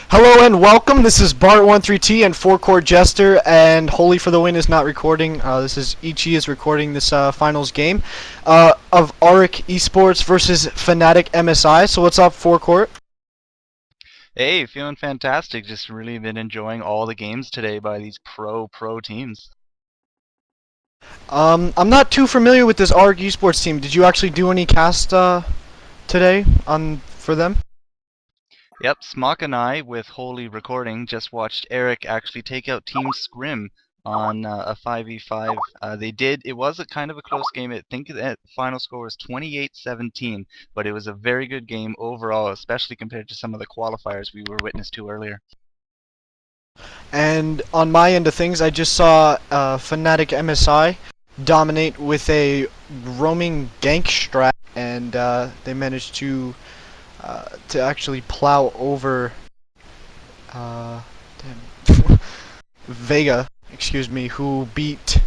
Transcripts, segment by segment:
Hello and welcome. This is Bart13T and 4-Core Jester, and Holy for the Win is not recording. This is Ichi is recording this finals game of Aric Esports versus Fnatic MSI. So what's up, 4-Core? Hey, feeling fantastic. Just really been enjoying all the games today by these pro teams. I'm not too familiar with this Aric Esports team. Did you actually do any cast today on for them? Yep, Smock and I, with Holy recording, just watched Eric actually take out Team Scrim on a 5v5. It was a kind of a close game. I think the final score was 28-17, but it was a very good game overall, especially compared to some of the qualifiers we were witness to earlier. And on my end of things, I just saw Fnatic MSI dominate with a roaming gank strat, and they managed to actually plow over damn, Vega, excuse me, who beat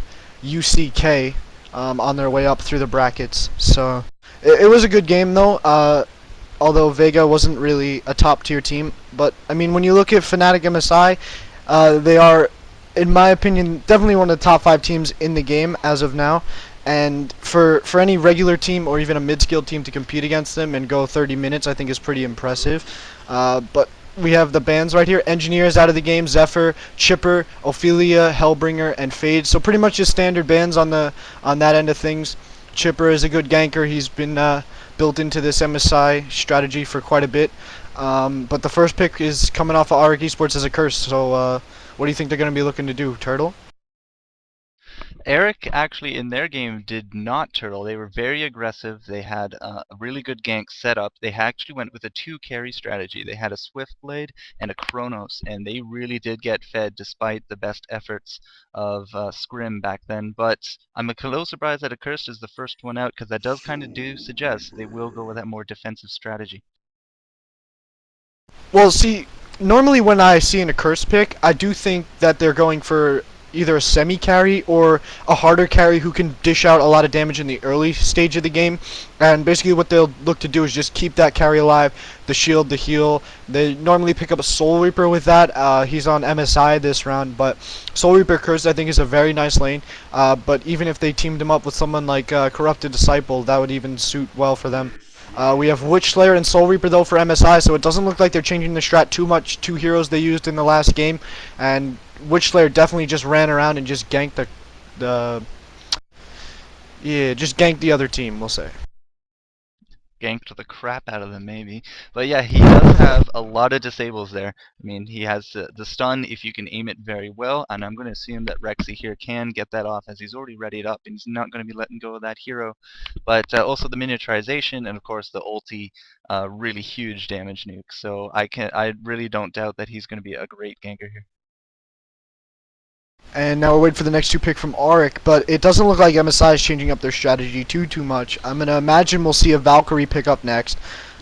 UCK on their way up through the brackets. So it was a good game though. Although Vega wasn't really a top tier team, but I mean when you look at Fnatic MSI, they are, in my opinion, definitely one of the top 5 teams in the game as of now. And for any regular team or even a mid-skilled team to compete against them and go 30 minutes, I think is pretty impressive. But we have the bans right here. Engineers out of the game, Zephyr, Chipper, Ophelia, Hellbringer, and Fade. So pretty much just standard bans on that end of things. Chipper is a good ganker. He's been built into this MSI strategy for quite a bit. But the first pick is coming off of Aric Esports as a curse. So what do you think they're going to be looking to do, Turtle? Eric actually in their game did not turtle. They were very aggressive. They had a really good gank set up. They actually went with a 2 carry strategy. They had a Swift Blade and a Chronos, and they really did get fed despite the best efforts of Scrim back then. But I'm a little surprised that a Curse is the first one out, because that does kind of do suggest they will go with that more defensive strategy. Well, see, normally when I see an curse pick, I do think that they're going for either a semi-carry or a harder carry who can dish out a lot of damage in the early stage of the game. And basically what they'll look to do is just keep that carry alive, the shield, the heal. They normally pick up a Soul Reaper with that. He's on MSI this round, but Soul Reaper Curse I think is a very nice lane. But even if they teamed him up with someone like Corrupted Disciple, that would even suit well for them. We have Witch Slayer and Soul Reaper though for MSI, so it doesn't look like they're changing the strat too much. 2 heroes they used in the last game, and Witch Slayer definitely just ran around and just ganked the just ganked the other team, we'll say. Ganked the crap out of them, maybe. But yeah, he does have a lot of disables there. I mean, he has the stun if you can aim it very well, and I'm going to assume that Rexy here can get that off as he's already readied up, and he's not going to be letting go of that hero. But also the miniaturization, and of course the ulti, really huge damage nuke. So I really don't doubt that he's going to be a great ganker here. And now we're waiting for the next 2 pick from Aric, but it doesn't look like MSI is changing up their strategy too much. I'm gonna imagine we'll see a Valkyrie pick up next.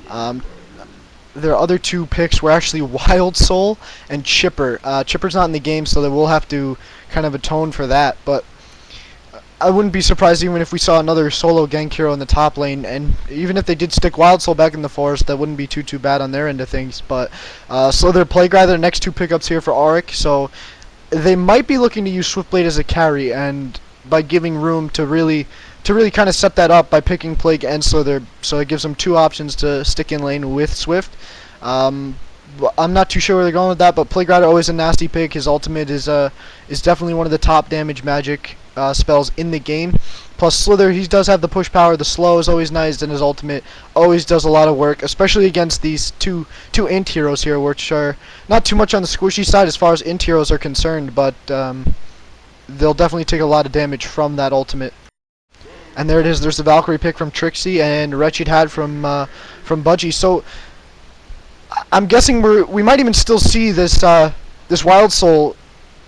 Their other 2 picks were actually Wild Soul and Chipper. Chipper's not in the game, so they will have to kind of atone for that. But I wouldn't be surprised even if we saw another solo gank hero in the top lane, and even if they did stick Wild Soul back in the forest, that wouldn't be too bad on their end of things. But so their Plague their next 2 pickups here for Aric, so they might be looking to use Swiftblade as a carry, and by giving room to really kind of set that up by picking Plague and Slither, so it gives them 2 options to stick in lane with Swift. I'm not too sure where they're going with that, but Plague Rider always a nasty pick. His ultimate is definitely one of the top damage magic spells in the game. Plus Slither, he does have the push power. The slow is always nice, and his ultimate always does a lot of work, especially against these two int heroes here, which are not too much on the squishy side as far as int heroes are concerned, but they'll definitely take a lot of damage from that ultimate. And there it is. There's the Valkyrie pick from Trixie and Wretched Hat from Budgie. So I'm guessing we might even still see this this Wild Soul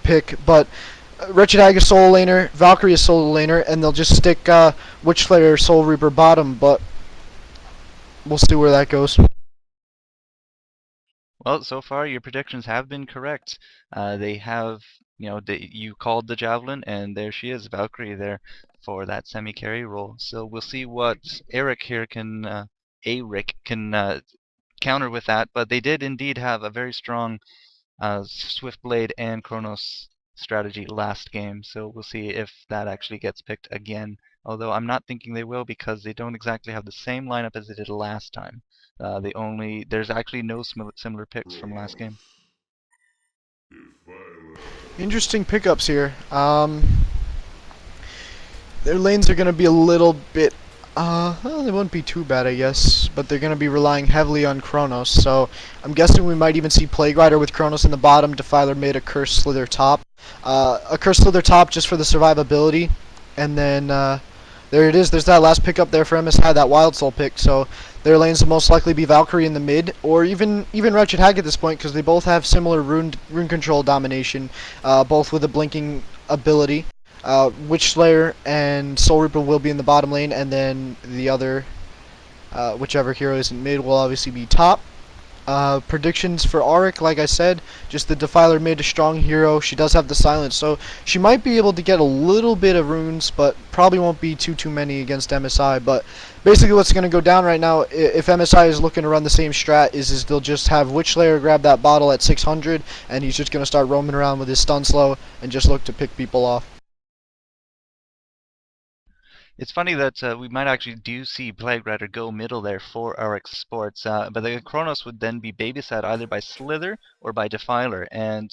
pick, but Wretched Hag is solo laner, Valkyrie is solo laner, and they'll just stick Witch Slayer, Soul Reaper bottom, but we'll see where that goes. Well, so far your predictions have been correct. They have, you called the Javelin, and there she is, Valkyrie there for that semi-carry role. So we'll see what Aric here can counter with that, but they did indeed have a very strong Swift Blade and Chronos strategy last game, so we'll see if that actually gets picked again. Although I'm not thinking they will, because they don't exactly have the same lineup as they did last time. There's actually no similar picks from last game. Interesting pickups here. Their lanes are going to be a little bit, well, they wouldn't be too bad, I guess, but they're going to be relying heavily on Chronos, so I'm guessing we might even see Plague Rider with Chronos in the bottom, Defiler mid, a Curse Slither top. A Curse Slither top just for the survivability, and then, there it is, there's that last pickup there for MSI, that Wild Soul pick, so their lanes will most likely be Valkyrie in the mid, or even Wretched Hag at this point, because they both have similar rune control domination, both with a blinking ability. Witch Slayer and Soul Reaper will be in the bottom lane, and then the other, whichever hero isn't mid, will obviously be top. Predictions for Aric, like I said, just the Defiler mid, a strong hero. She does have the silence, so she might be able to get a little bit of runes, but probably won't be too many against MSI. But basically what's going to go down right now, if MSI is looking to run the same strat, is they'll just have Witch Slayer grab that bottle at 600, and he's just going to start roaming around with his stun slow and just look to pick people off. It's funny that we might actually do see Plague Rider go middle there for RX Sports, but the Chronos would then be babysat either by Slither or by Defiler, and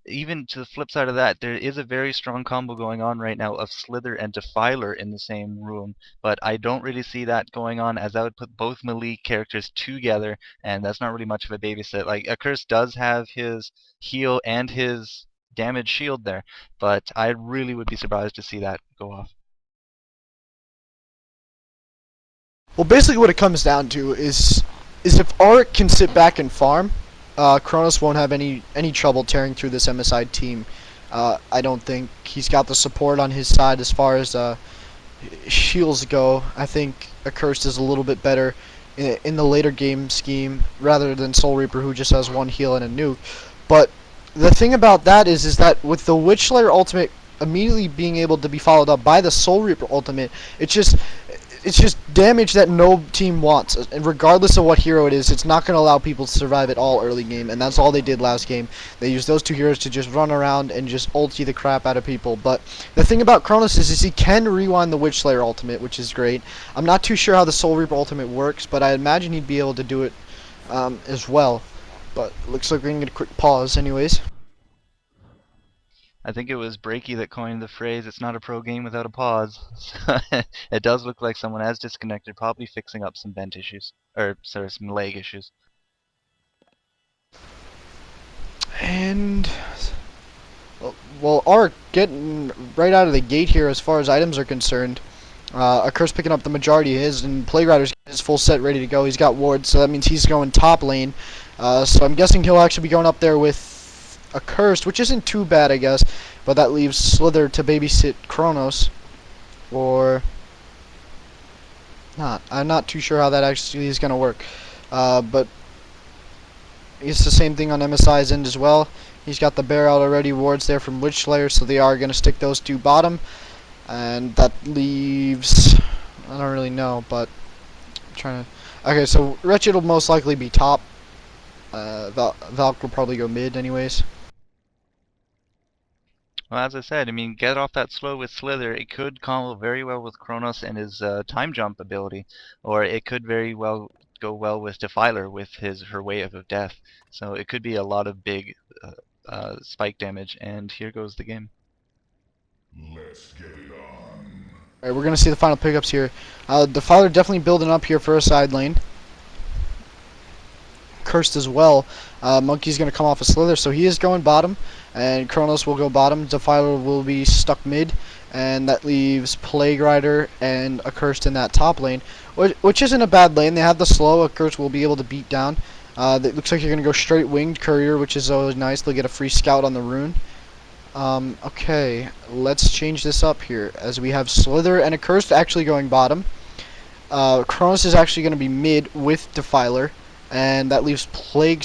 even to the flip side of that, there is a very strong combo going on right now of Slither and Defiler in the same room, but I don't really see that going on, as that would put both melee characters together, and that's not really much of a babysit. Like, Curse does have his heal and his damage shield there, but I really would be surprised to see that go off. Well, basically what it comes down to is if Aric can sit back and farm, Chronos won't have any trouble tearing through this MSI team. I don't think he's got the support on his side as far as shields go. I think Accursed is a little bit better in the later game scheme rather than Soul Reaper, who just has one heal and a nuke. But the thing about that is that with the Witch Slayer ultimate immediately being able to be followed up by the Soul Reaper ultimate, it's just damage that no team wants, and regardless of what hero it is, it's not going to allow people to survive at all early game, and that's all they did last game. They used those two heroes to just run around and just ulti the crap out of people. But the thing about Chronos is he can rewind the Witch Slayer ultimate, which is great. I'm not too sure how the Soul Reaper ultimate works, but I imagine he'd be able to do it as well. But looks like we're going to get a quick pause anyways. I think it was Breaky that coined the phrase, "It's not a pro game without a pause." So it does look like someone has disconnected, probably fixing up some vent issues, or sorry, some leg issues. And well, Aric getting right out of the gate here as far as items are concerned. Curse picking up the majority of his, and Plague Rider's got his full set ready to go. He's got wards, so that means he's going top lane. So I'm guessing he'll actually be going up there with a Cursed, which isn't too bad, I guess. But that leaves Slither to babysit Chronos, or not. I'm not too sure how that actually is going to work. But it's the same thing on MSI's end as well. He's got the bear out already, wards there from Witch Slayer, so they are going to stick those two bottom. And that leaves, I don't really know, but I'm trying to. Okay, so Wretched will most likely be top. Valk will probably go mid, anyways. Well, as I said, I mean, get off that slow with Slither. It could combo very well with Chronos and his time jump ability, or it could very well go well with Defiler with her Wave of Death. So it could be a lot of big spike damage, and here goes the game. Let's get it on. Alright, we're going to see the final pickups here. Defiler definitely building up here for a side lane. Cursed as well. Monkey's going to come off a Slither, so he is going bottom, and Chronos will go bottom. Defiler will be stuck mid, and that leaves Plague Rider and Accursed in that top lane, which isn't a bad lane. They have the slow. Accursed will be able to beat down. It looks like you're going to go straight winged courier, which is always nice. They'll get a free scout on the rune. Okay, let's change this up here, as we have Slither and Accursed actually going bottom. Chronos is actually going to be mid with Defiler, and that leaves Plague